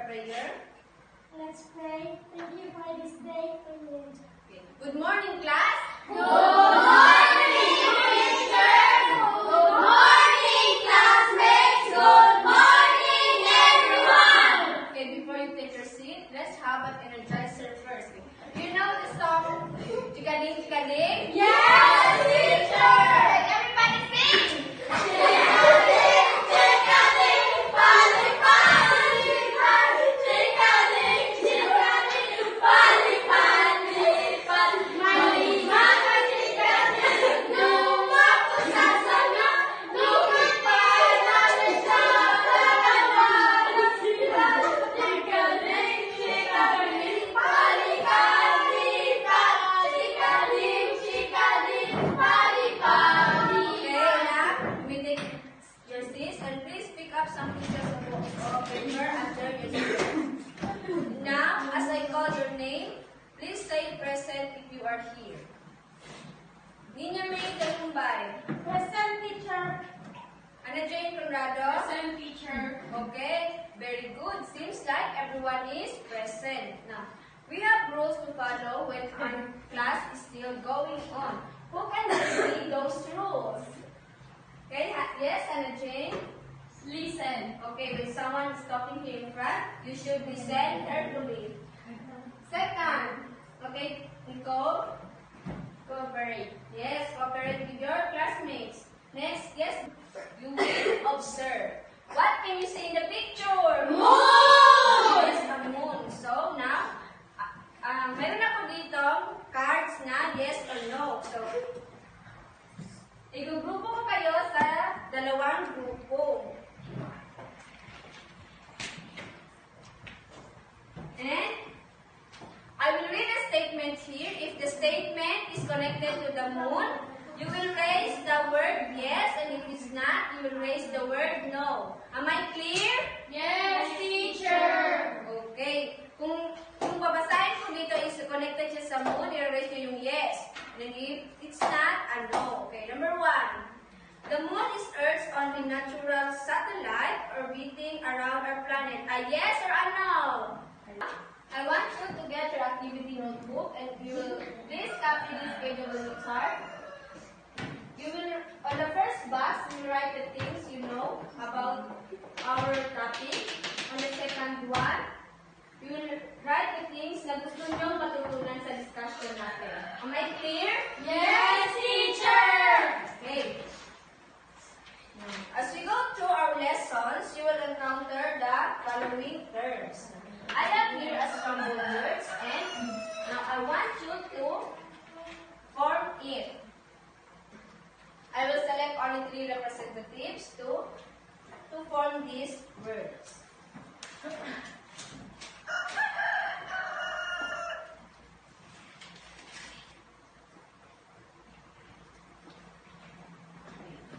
prayer. Let's pray. Thank you for this day. Amen. Okay. Good morning, class. Good morning, teacher. Good morning, classmates. Good morning, everyone. Okay, before you take your seat, let's have an energizer first. Do you know the song Chikaling Chikaling? Yes, teacher. Everybody sing! Chikaling, chikaling, pali, pali, pali. Chikaling, chikaling, pali, pali, pali. Maliwanag chikaling, lumako sa sanga, lumipad namin sa kalawanan. Chikaling, chikaling, pali, pali, pali. Chikaling, chikaling, pali, pali. Okay, now we take your seats and please pick up some pieces of paper under your seat. Now, as I call your name, please say present if you are here. Niña May Talumbay. Present, teacher. Ana Jane Conrado. Present, teacher. Okay, very good. Seems like everyone is present. Now, we have rules to follow when our class is still going on. Who can read those rules? Okay, yes, Ana Jane? Listen. Okay, when someone is talking here in front, you should listen carefully. Second, okay, Nicole? Cooperate. Yes, cooperate with your classmates. Next, yes, you will observe. What can you see in the picture? Moon! Yes, a moon. So, now, meron ako dito cards na yes or no. So, igugrupo ko kayo sa dalawang grupo. And I will read a statement here. If the statement is connected to the moon, you will raise the word yes, and if it's not, you will raise the word no. Am I clear? Yes, teacher. Okay. Kung babasahin ko dito is connected siya sa moon, i-raise nyo yung yes. And if it's not, a no. Okay, number 1. The moon is Earth's only natural satellite orbiting around our planet. A yes or a no? I want you to get your activity notebook and you will please copy this page of the chart. You will, on the first box, you will write the things you know about our topic. On the second one, you will write the things na gusto nyo matutunan sa discussion natin. Am I clear? Yes, teacher. Okay. As we go through our lessons, you will encounter the following terms. I have here a scrambled words and now I want you to form it. I will select only 3 representatives to form these words.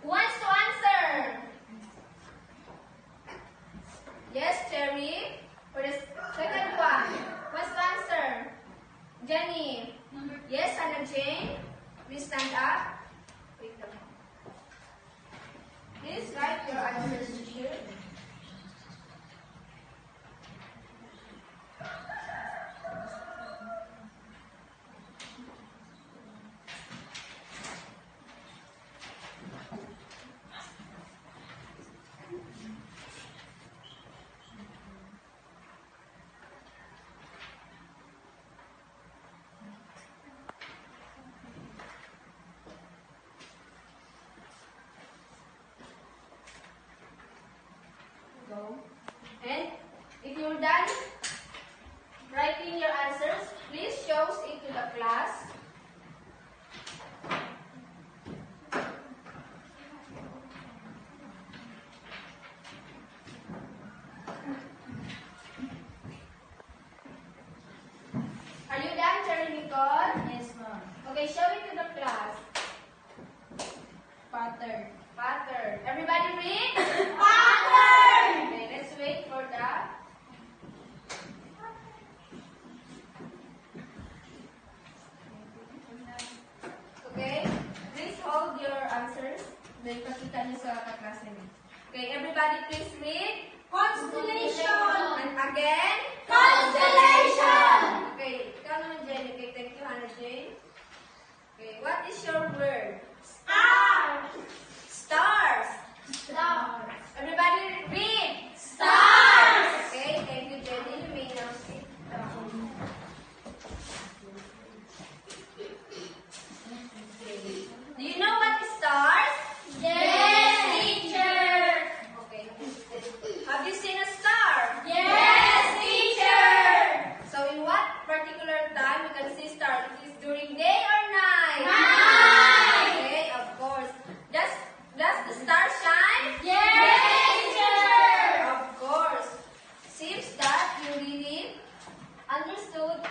Who wants to answer? Yes, Cherry. For the second one, who wants to answer? Jenny. Yes, Hannah Jane. Please stand up. Wait a minute. Please write your answers here. Go. And if you're done writing your answers, please show it to the class. Are you done, Cherry Nicole? Yes, ma'am. Okay, show it to the class. Pattern. Pattern. Everybody read? Pattern. Okay, let's wait for the... Okay, please hold your answers. Then pakita niyo sa kaklase niyo. Okay, everybody please read. Constellation. And again? Constellation. Okay, ikaw naman, Jenny. Okay, thank you, Hannah Jane. Okay, what is your word? Star. Stars. Star. Everybody read. Stars. Okay, thank you, Jenny. You may now sit down. Do you know what is stars? Yes, teacher. Okay. Have you seen a star? Yes, teacher. So in what particular time you can see stars? It is during day or night? Night. Okay, of course. Does the star shine? Yes, teacher. Of course. Seems that you really understood.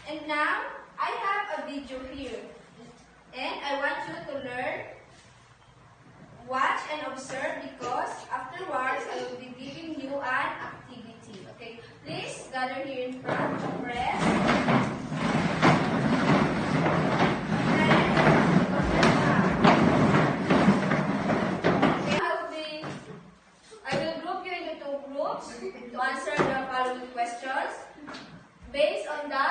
And now, I have a video here. And I want you to learn, watch and observe because afterwards I will be giving you an activity. Okay? Please gather here in front. Press. Okay, I will group you into two groups to answer the following questions. Based on the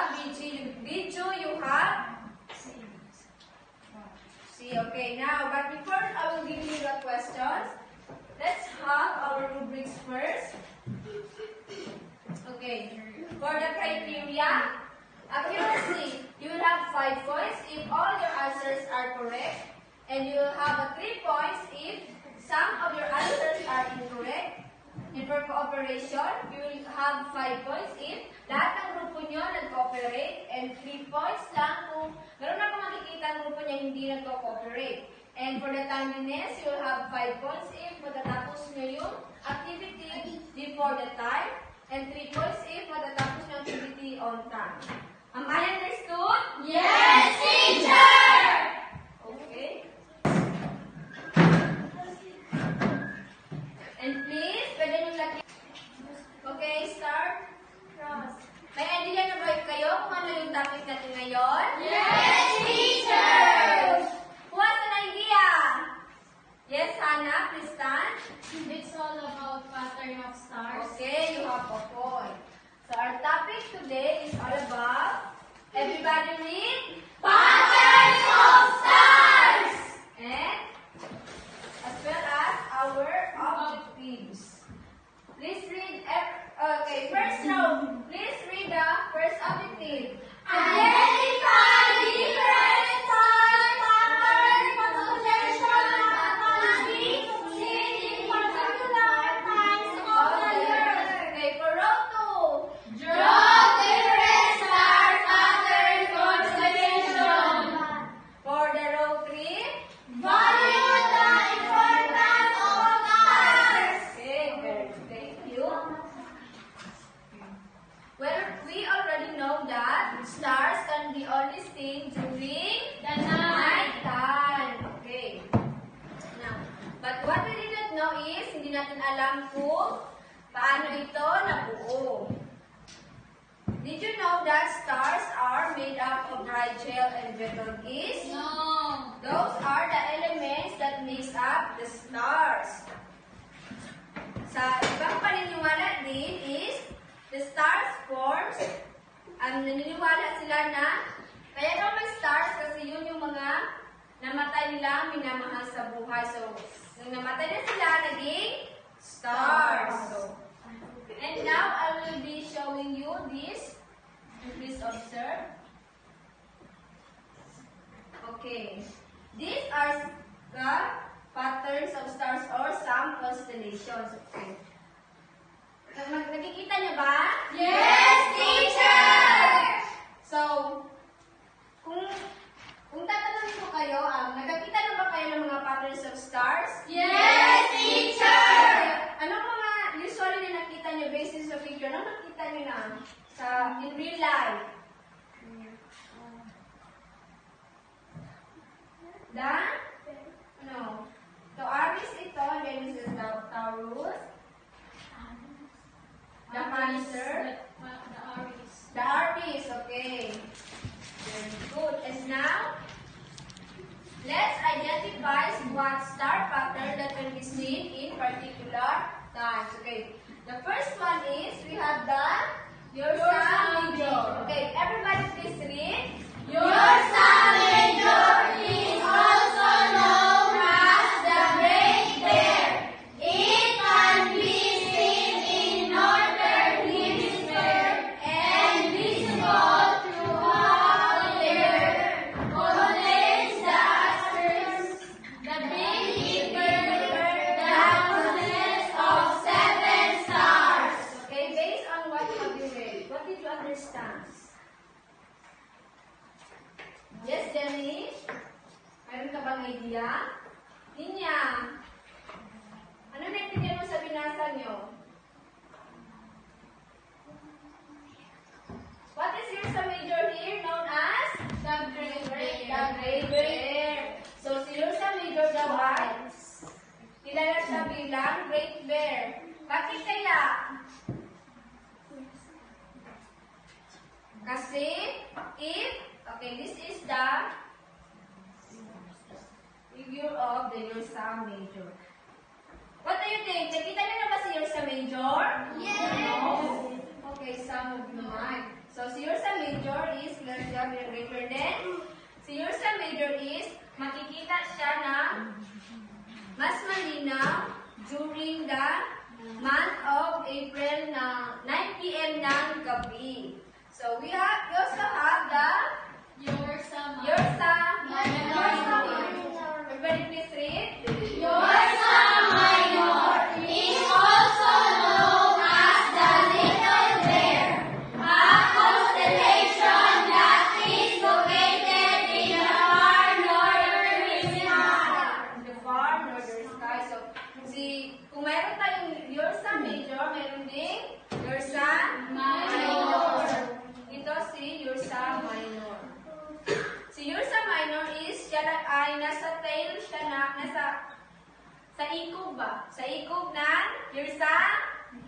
video you have see. Okay, now, but before I will give you the questions, let's have our rubrics first. Okay, for the criteria, accuracy, you will have 5 points if all your answers are correct, and you will have 3 points if some of your answers are incorrect. And for cooperation, you will have 5 points if lahat ng grupo nyo nag-cooperate, and 3 points lang kung meron na kung makikita ang grupo nyo hindi nag-cooperate. And for the timeliness, you will have 5 points if matatapos nyo yung activity before the time, and 3 points if matatapos nyo activity on time. Am I understood? Yes, teacher. Okay. And please, pwede nyo lagyan. Okay, start. Cross. May idea na ba kayo kung ano yung topic natin ngayon? Yes, teacher. Who has an idea? Yes, Hannah, please stand. It's all about pattern of stars. Okay, you have a point. So our topic today is all about, everybody read, Patterns of stars. and as well as our objectives. Please read, okay, first row, please read the first objective. Identify different stars, pattern, constellation, analogy, seen in particular times of the year. Okay, for row 2. Draw different star pattern constellation. For the row 3. Value the importance of stars. Okay, very good. Thank you. Well, we already know that stars can be only seen during The night. night time. Okay. Now, but what we did not know is, hindi natin alam kung paano ito nabuo. Did you know that stars are made up of dry gel and Betelgeuse? No. Those are the elements that makes up the stars. Sa ibang paniniwala din is, the stars forms, naniniwala sila na, kaya daw may stars kasi yun yung mga namatay nila minamahal sa buhay. So, nung namatay na sila, naging stars. So, and now, I will be showing you this. Please observe. Okay. These are the patterns of stars or some constellations. Okay. Nakikita niyo ba? Yes, teacher. So, kung tatanungin ko kayo, nakakita na ba kayo ng mga patterns of stars? Yes, teacher. Anong mga usually na nakita niyo based sa picture? Anong nakita niyo na in real life? Ano? So, Aries ito, and then this is Taurus. The Cancer. The Aries. The Aries, okay. Very good. And now, let's identify what star pattern pattern that can be seen in particular times. Okay. The first one is we have the Yorsa major. Okay, everybody please read. Yorsa major is also known as the Great Bear. It can be seen in northern hemisphere and visible throughout the year. Contains the Astros, the Big Dipper, that consists of 7 stars. Okay, based on what have you read, what did you understand? Yes, Jenny? Mayroon ka bang idea? Ninya, ano naintindihan mo sa binasa nyo? What is Ursa Major here known as? The Great Bear. So, si Ursa Major daw ay kilala siya bilang Great Bear. Bakit kaya? Kasi, okay, this is the figure of the Ursa Major. What do you think? Nakita niyo na ba si Ursa Major? Yes! No? Okay, some of you might. So, si Ursa Major is, let's have it greater than. Si Ursa Major is, makikita siya na mas malinaw during the month of April na 9 p.m. ng gabi. So, we also have the Ursa Minor. Everybody please read. Ursa Minor is also known as the Little Bear, a constellation that is located in the far northern hemisphere. In the far northern sky. So, kung mayroon tayong Ursa Major, mayroon ding Ursa Minor. Ito si Ursa Minor. Si Ursa Minor is, siya ay nasa tail siya sa ikog ba? Sa ikog ng Ursa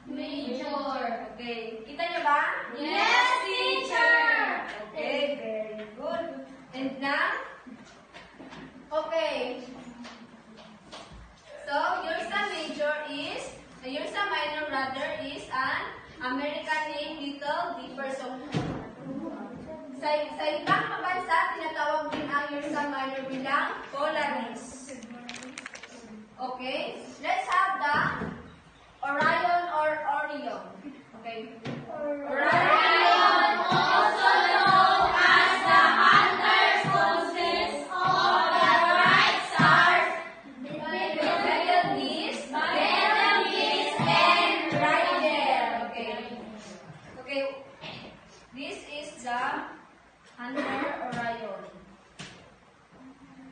Major. Okay. Kita niyo ba? Yes, teacher! Okay, very good. And now, okay. So, Ursa Major is, the Ursa Minor rather is an American name, Little Dipper. So, sa ibang bansa, tinatawag din ang Ursa Minor bilang Polaris. Okay? Let's have the Orion or Orion. Okay? Orion, also known as the Hunter's consists of the bright stars, Betelgeuse, and Rigel. Okay. Okay. This is the Hunter Orion.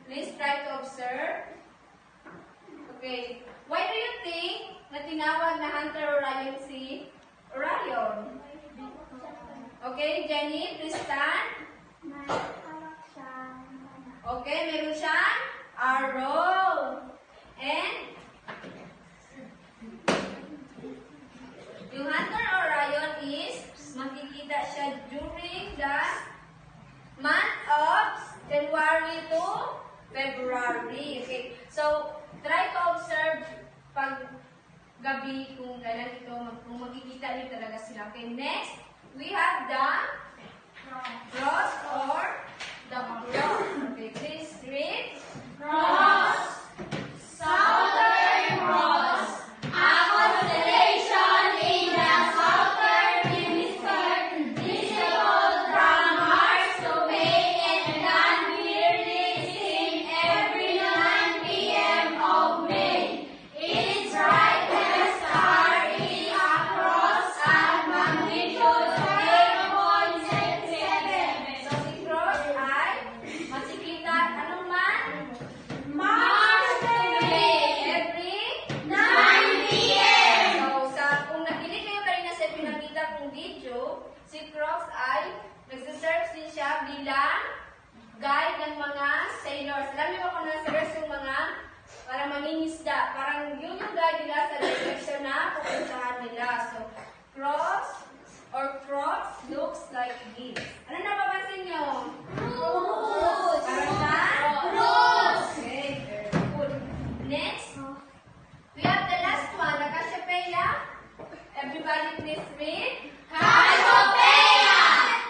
Please try to observe. Okay. Why do you think na tinawag na Hunter Orion si Orion? Okay, Jenny, please stand. Okay, meron siyang arrow. And yung Hunter Orion is makikita siya during the month of January to February. Okay. So, try to observe pag gabi kung kailan ito, kung makikita niyo talaga sila. Okay. Next, we have the cross or the cross. Okay. Please read. Cross. Southern Cross. A constellation in the southern hemisphere, visible from Mars to May and can be seen every 9 p.m. of May. Its brightest star is across at magnitude 8.67. So si Cross ay masikita anong man? Mars to May every 9 p.m. So kung nakinig kayo kanina sa pinakita kong video, si Cross ay nagsiserve din siya bilang guide ng mga sailors. Alam niyo ba kung nasa yung mga para mangingisda. Parang yun yung guide nila sa direction na pupuntahan nila. So, cross or crops looks like this. Ano napapansin nyo? Fruits! Parang sa? Fruits! Okay, very good. Next, please read? Cassiopeia,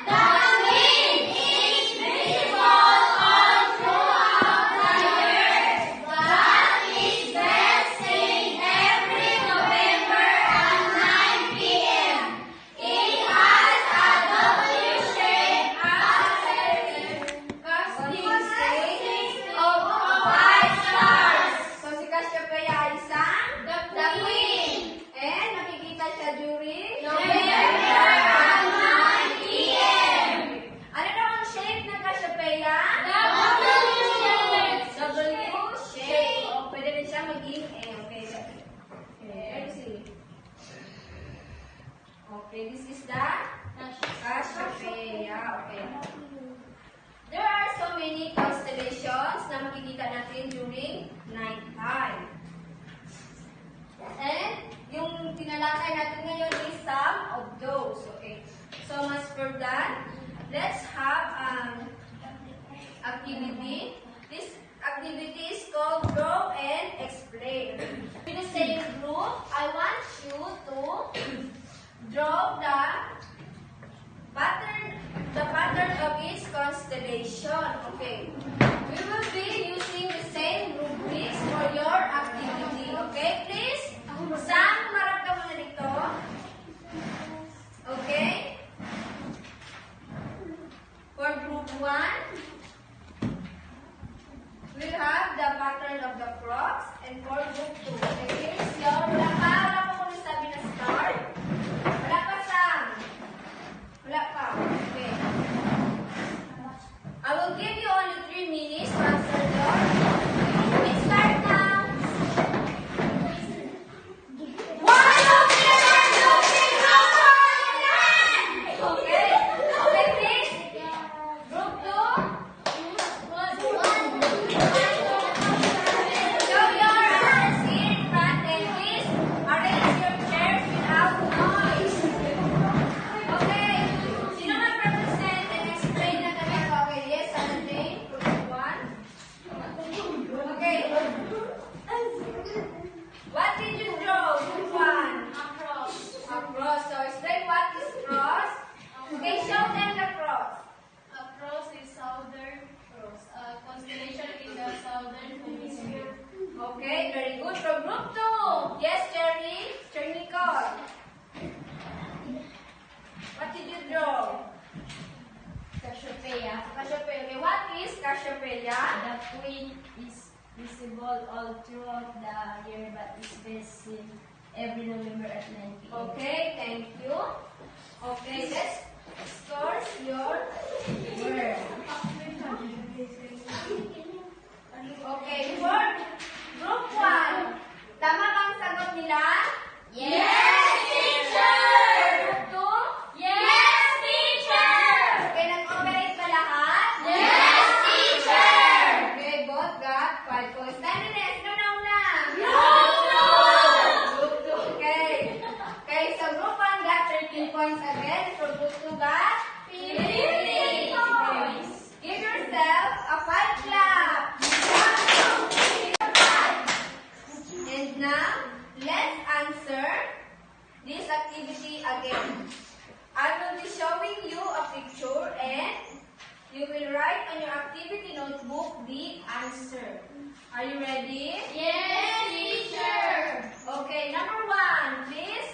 the wind is visible all throughout the earth. That is best seen every November at 9 p.m. It has a W-shaped of 5 stars. So, si Cassiopeia ay isang The queen. and makikita siya during November at 9 p.m. Ano daw ang shape ng Cassiopeia? W-shaped. W shape. O, pwede rin siya maging A. Okay. Let's see. Okay, this is the Cassiopeia. Okay. There are so many constellations na makikita natin during night time. And yung tinalakay natin ngayon is some of those. Okay. So much for that. Let's have activity. This activity is called Draw and Explain. With the same group, I want you to draw the pattern of each constellation. Okay. We will be using the same rubrics for your activity. Okay, please? Sam, marap ka muna dito. Okay? For group 1, we'll have the pattern of the cross. And for group 2, okay, here's your, wala pa kung sabi na start. Wala pa, Sam. Wala pa. Okay. I will give you only 3 minutes to answer your. Let's start now. Okay. Okay, please. Group 2. Show your hands here in front and please arrange your chairs without noise. Okay. Sino mag-represent and explain na kami ito? Okay, yes, ano name? Group 1. Okay. What did you draw? Group 1. A cross. So explain what is cross. Okay, show them the cross. A cross is southern cross. A constellation in the southern hemisphere. Okay, very good. From group 2. Yes, Cherry. Cherry Nicole. What did you draw? Cassiopeia. Cassiopeia. Okay, what is Cassiopeia? The queen is visible all throughout the year but is best seen every November at 9 p.m. Okay, thank you. Okay, let's score your word. Okay, for group 1. Tama bang sagot nila? Yes, teacher! Group 2? Yes, teacher! Okay, nag-operate ba lahat? Yes, teacher! Okay, both got 5 points. Timeliness, no, na. Group 2, okay. Okay, so group 1 got 13 points again. So group 2 got 15 points. Give yourself a 5 clap. And now, let's answer this activity again. I will be showing you a picture and you will write on your activity notebook the answer. Are you ready? Yes, teacher! Okay, number 1, please.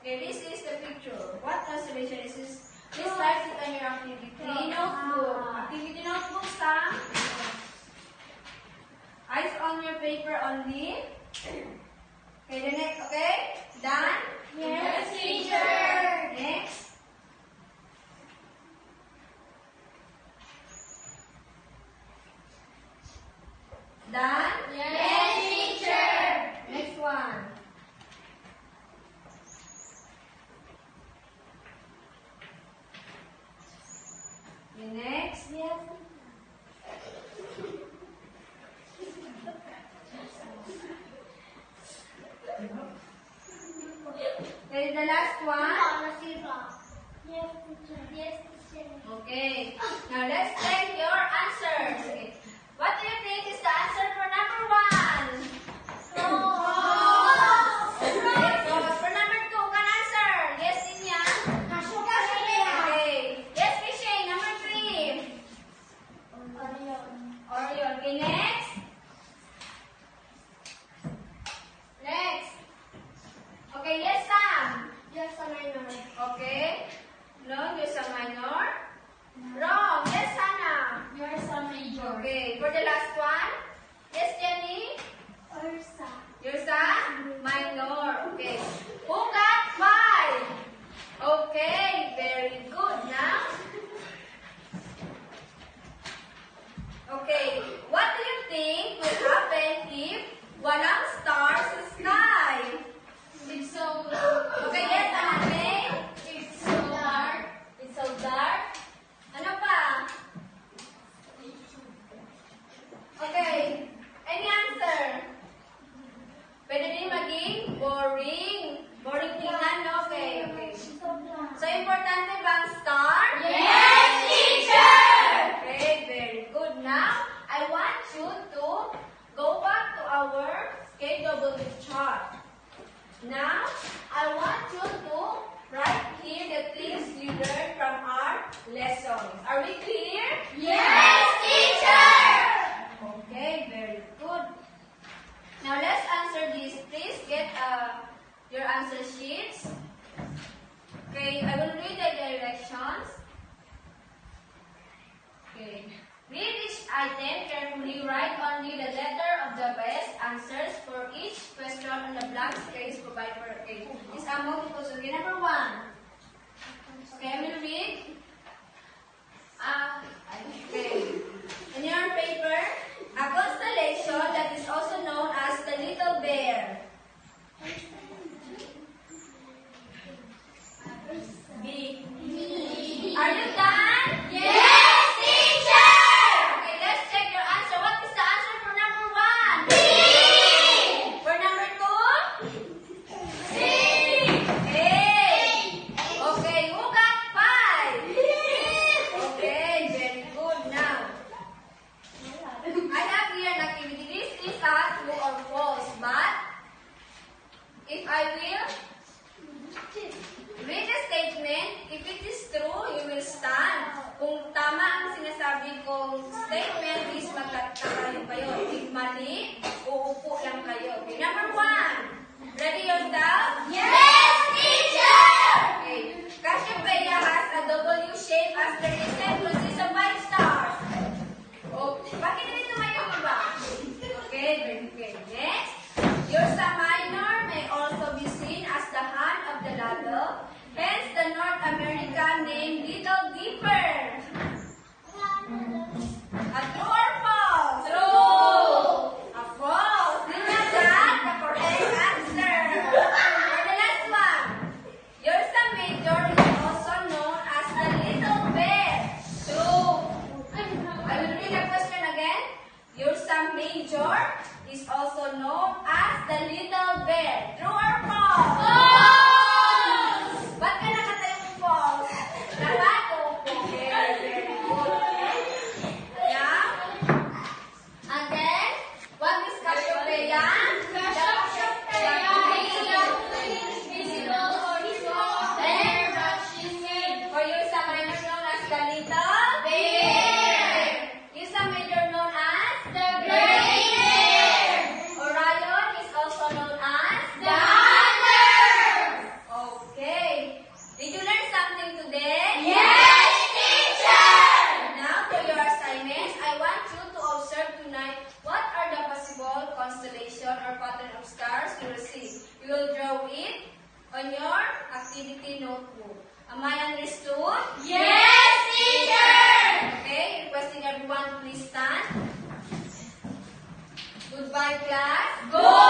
Okay, this is the picture. What constellation is this? Please write it on your activity notebook. Activity notebook, Sam. Eyes on your paper only. Okay, the next, okay? Done? Yes, teacher! Next. Done? Yes, teacher! Next one. The next. Yes. Okay, the last one. Yes, teacher. Yes, teacher. Okay. Now let's check your answers. Okay. What do you think is the answer for number 1? Cross. Okay, so for number your answer sheets. Okay, I will read the directions. Okay. Read each item carefully. Write only the letter of the best answers for each question on the blank space provided for A. Is a multiple. So, okay, number 1. Okay, I will read. Okay. In your paper, a constellation that is also known as the Little Bear. B. Are you done? Yes, teacher! Okay, let's check your answer. What is the answer for number 1? B. For number 2? C. A. Okay, who got 5? Okay, very good. Now, I have here an activity. This is a true or false, but if I will read the statement, if it is true, you will stand. Kung tama ang sinasabi kong statement, please magkatayo kayo. If mali, uupo lang kayo. Okay, number 1. Ready yourself? Yes, teacher! Okay. Cassiopeia has a W shape as the descent consists of 5 stars. Oh, bakit hindi tumayo mo ba? Okay, very good. Next. Ursa Minor may also be seen as the hand of the ladle. Hence, the North American name Little Dipper. A true or false? True. A false. Did you get the correct answer? For the last one. Ursa Major is also known as the Little Bear. True. I will read the question again. Ursa Major is also known as the Little Bear. True or false? False. Ba't ka nakatayong false? Dapat o very, very good. Yeah? And then, what is Cassiopeia? For Ursa Minor known as the Little Bear. Ursa Major known as the Great Bear. Orion is also known as the Hunter. Okay. Did you learn something today? Yes, teacher! Now, for your assignments, I want you to observe tonight what are the possible constellation or pattern of stars you will see. You will draw it on your activity notebook. Am I understood? Yes, teacher! Okay, requesting everyone please stand. Goodbye, class. Go!